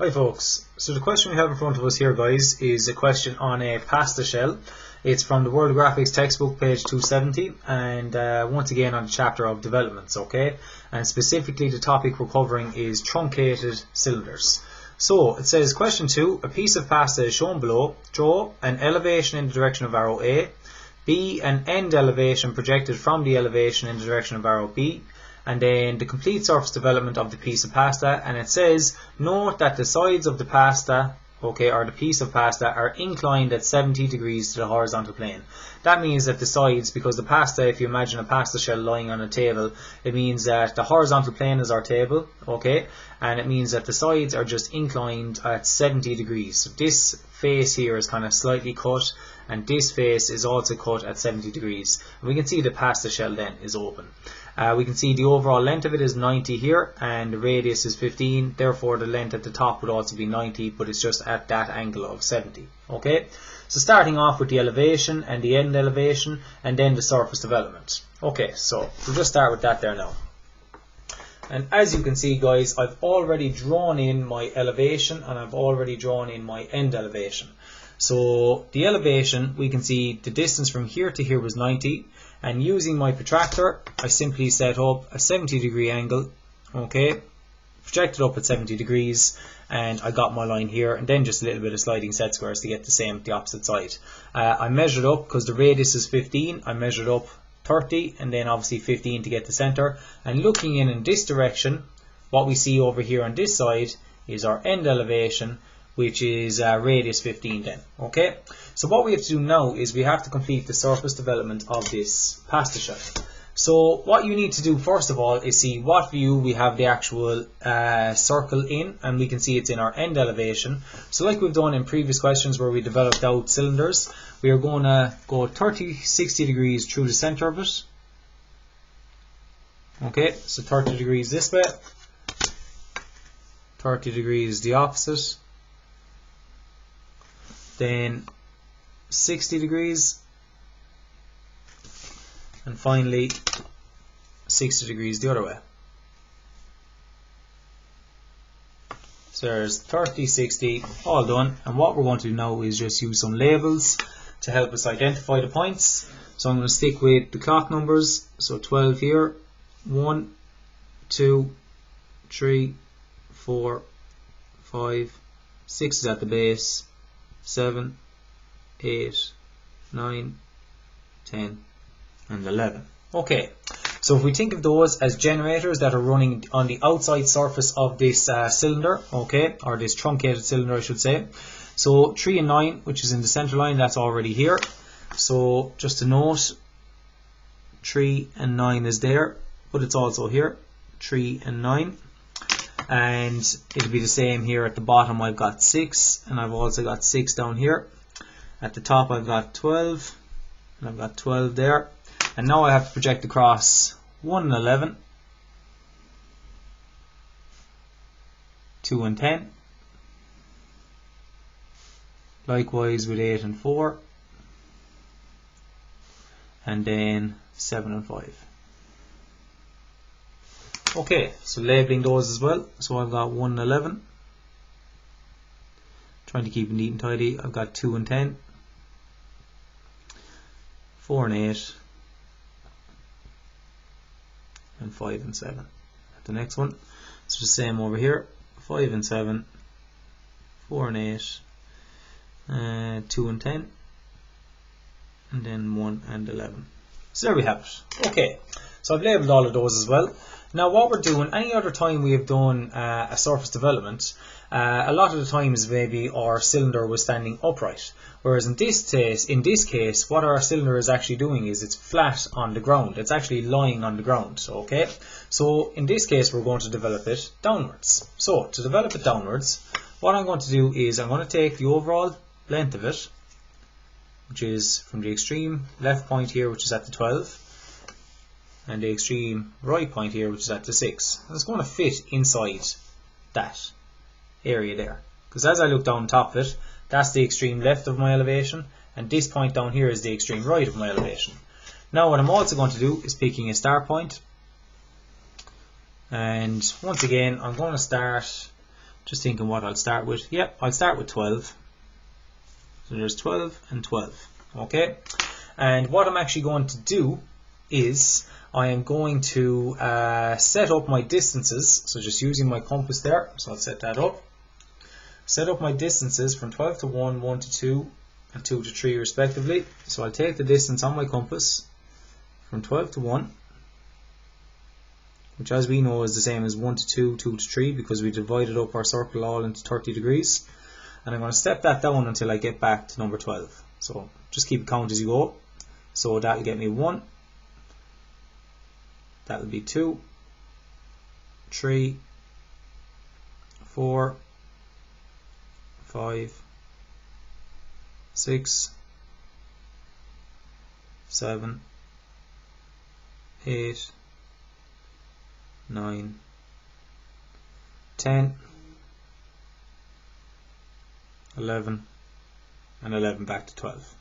Hi folks, so the question we have in front of us here guys is a question on a pasta shell. It's from the World Graphics textbook page 270 and once again on the chapter of developments, okay? And specifically the topic we're covering is truncated cylinders. So it says question 2, a piece of pasta is shown below. Draw an elevation in the direction of arrow A, B an end elevation projected from the elevation in the direction of arrow B, and then the complete surface development of the piece of pasta. And it says note that the sides of the pasta, okay, or the piece of pasta, are inclined at 70 degrees to the horizontal plane. That means that the sides, because the pasta, if you imagine a pasta shell lying on a table, it means that the horizontal plane is our table, okay, and it means that the sides are just inclined at 70 degrees. So this face here is kind of slightly cut, and this face is also cut at 70 degrees. And we can see the pasta shell then is open. We can see the overall length of it is 90 here, and the radius is 15, therefore the length at the top would also be 90, but it's just at that angle of 70. Okay, so starting off with the elevation and the end elevation, and then the surface development. Okay, so we'll just start with that there now. And as you can see guys, I've already drawn in my elevation and I've already drawn in my end elevation. So the elevation, we can see the distance from here to here was 90, and using my protractor I simply set up a 70 degree angle, okay, projected up at 70 degrees, and I got my line here, and then just a little bit of sliding set squares to get the same at the opposite side. I measured up, because the radius is 15, I measured up 30 and then obviously 15 to get the center, and looking in this direction, what we see over here on this side is our end elevation, which is radius 15 then. Okay, so what we have to do now is we have to complete the surface development of this pasta shell. So what you need to do first of all is see what view we have the actual circle in, and we can see it's in our end elevation. So like we've done in previous questions where we developed out cylinders, we are going to go 30-60 degrees through the center of it. Okay, so 30 degrees this way, 30 degrees the opposite, then 60 degrees, and finally 60 degrees the other way. So there's 30, 60, all done, and what we're going to do now is just use some labels to help us identify the points. So I'm going to stick with the clock numbers, so 12 here, 1, 2, 3, 4, 5, 6 is at the base, 7, 8, 9, 10 and 11. Okay, so if we think of those as generators that are running on the outside surface of this cylinder, okay, or this truncated cylinder I should say. So 3 and 9, which is in the center line, that's already here. So just to note, 3 and 9 is there, but it's also here, 3 and 9. And it'll be the same here at the bottom. I've got 6, and I've also got 6 down here. At the top I've got 12, and I've got 12 there. And now I have to project across 1 and 11, 2 and 10, likewise with 8 and 4, and then 7 and 5. Okay, so labeling those as well. So I've got 1 and 11, trying to keep it neat and tidy. I've got 2 and 10, 4 and 8, and 5 and 7. At the next one, it's the same over here, 5 and 7, 4 and 8, 2 and 10, and then 1 and 11. So there we have it. Okay, so I've labelled all of those as well. Now what we're doing, any other time we have done a surface development, a lot of the times maybe our cylinder was standing upright, whereas in this case what our cylinder is actually doing is it's flat on the ground. It's actually lying on the ground. Okay, so in this case we're going to develop it downwards. So to develop it downwards, what I'm going to do is I'm going to take the overall length of it, which is from the extreme left point here, which is at the 12, and the extreme right point here, which is at the 6. And it's going to fit inside that area there, because as I look down top of it, that's the extreme left of my elevation, and this point down here is the extreme right of my elevation. Now what I'm also going to do is picking a start point, and once again I'm going to start Just thinking what I'll start with. Yep, I'll start with 12. So there's 12 and 12. Okay, and what I'm actually going to do is I am going to set up my distances. So just using my compass there, so I'll set that up. Set up my distances from 12 to 1, 1 to 2, and 2 to 3 respectively. So I'll take the distance on my compass from 12 to 1, which as we know is the same as 1 to 2, 2 to 3, because we divided up our circle all into 30 degrees. And I'm going to step that down until I get back to number 12. So just keep count as you go. So that'll get me 1, that'll be 2, 3, 4, 5, 6, 7, 8, 9, 10, 11, and 11 back to 12.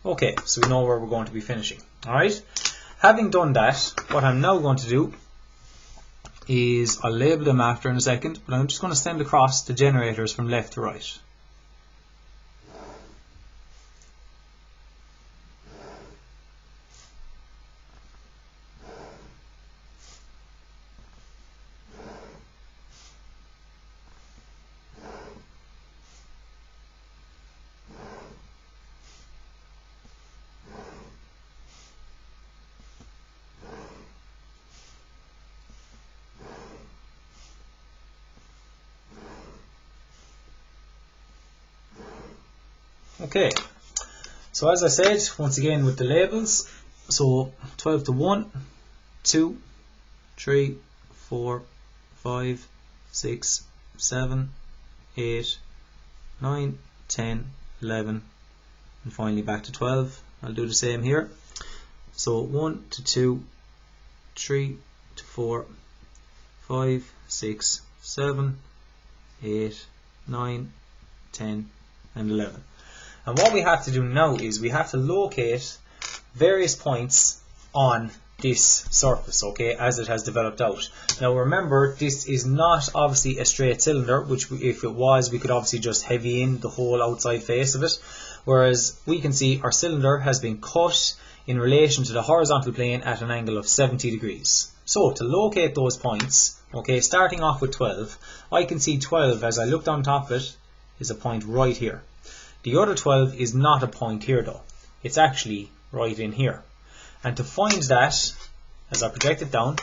Okay, so we know where we're going to be finishing. Alright, having done that, what I'm now going to do is I'll label them after in a second, but I'm just going to send across the generators from left to right. Okay, so as I said, once again with the labels, so 12 to 1, 2, 3, 4, 5, 6, 7, 8, 9, 10, 11, and finally back to 12. I'll do the same here. So 1 to 2, 3 to 4, 5, 6, 7, 8, 9, 10, and 11. And what we have to do now is we have to locate various points on this surface, okay, as it has developed out. Now remember, this is not obviously a straight cylinder, which if it was, we could obviously just heavy in the whole outside face of it. Whereas we can see our cylinder has been cut in relation to the horizontal plane at an angle of 70 degrees. So to locate those points, okay, starting off with 12, I can see 12 as I looked on top of it is a point right here. The other 12 is not a point here though. It's actually right in here. And to find that, as I project it down,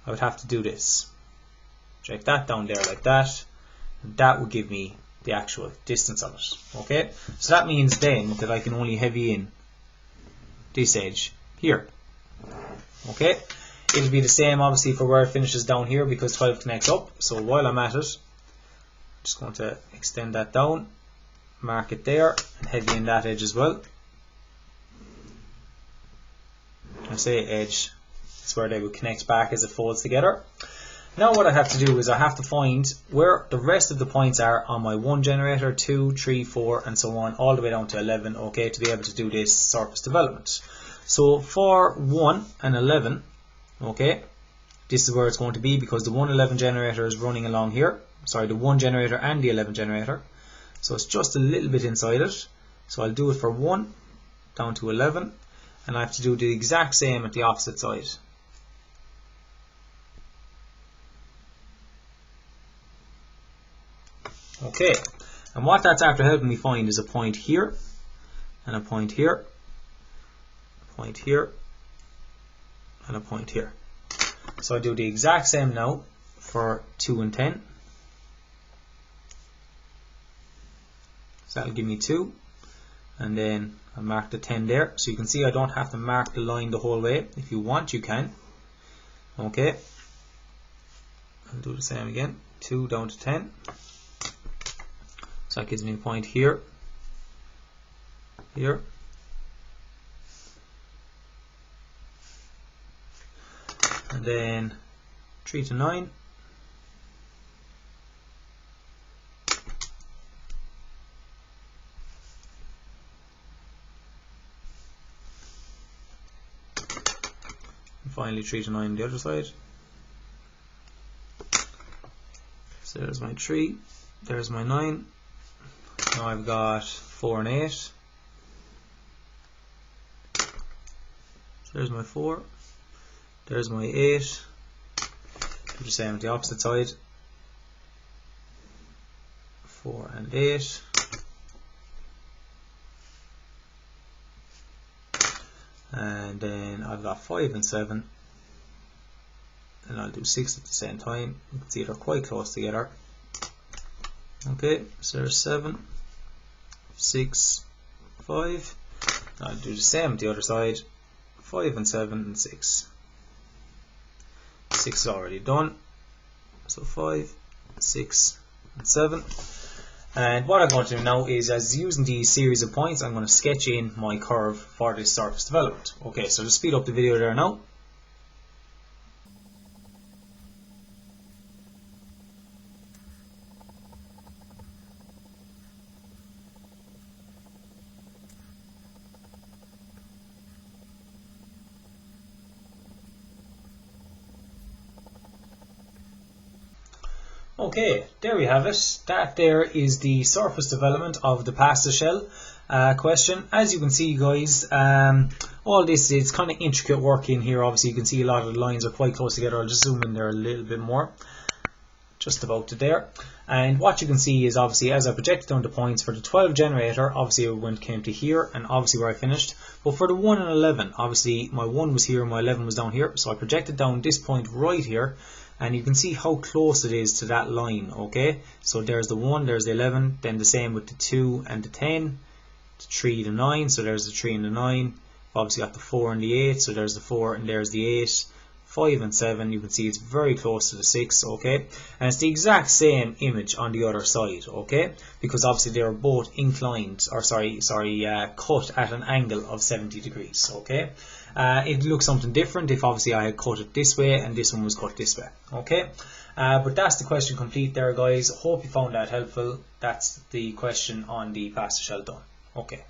I would have to do this. Project that down there like that, and that would give me the actual distance of it. Okay, so that means then that I can only heavy in this edge here. Okay, it'll be the same obviously for where it finishes down here because 12 connects up. So while I'm at it, I'm just going to extend that down, mark it there, and heavy in that edge as well. I say edge, it's where they would connect back as it folds together. Now what I have to do is I have to find where the rest of the points are on my 1 generator, 2, 3, 4 and so on, all the way down to 11, okay, to be able to do this surface development. So for 1 and 11, okay, this is where it's going to be because the 111 generator is running along here. Sorry, the 1 generator and the 11 generator. So it's just a little bit inside it. So I'll do it for 1 down to 11, and I have to do the exact same at the opposite side. Okay, and what that's after helping me find is a point here, and a point here, a point here, and a point here. So I do the exact same now for 2 and 10. So that'll give me 2, and then I'll mark the 10 there. So you can see I don't have to mark the line the whole way. If you want, you can. Okay, I'll do the same again, 2 down to 10. So that gives me a point here, here, and then 3 to 9, and finally 3 to 9 on the other side. So there's my 3, there's my 9. Now I've got 4 and 8. So there's my 4, there's my 8. Do the same with the opposite side. 4 and 8. And then I've got 5 and 7. And I'll do 6 at the same time. You can see they're quite close together. Okay, so there's 7, 6, 5. I'll do the same with the other side. 5 and 7 and 6. 6 is already done. So 5, 6 and 7. And what I'm going to do now is, as using these series of points, I'm going to sketch in my curve for this surface development. Okay, so just speed up the video there now. Okay, there we have it. That there is the surface development of the pasta shell question. As you can see, guys, all this is kind of intricate work in here. Obviously, you can see a lot of the lines are quite close together. I'll just zoom in there a little bit more. Just about to there. And what you can see is, obviously, as I projected down the points for the 12 generator, obviously it came to here, and obviously where I finished. But for the 1 and 11, obviously my 1 was here, my 11 was down here. So I projected down this point right here. And you can see how close it is to that line, okay? So there's the 1, there's the 11, then the same with the 2 and the 10, the 3, the 9, so there's the 3 and the 9. Obviously got the 4 and the 8, so there's the 4 and there's the 8. 5 and 7, you can see it's very close to the 6, okay? And it's the exact same image on the other side, okay? Because obviously they are both inclined, or cut at an angle of 70 degrees, okay? It looks something different if obviously I had cut it this way and this one was cut this way, okay? But that's the question complete there, guys. Hope you found that helpful. That's the question on the pasta shell done. Okay.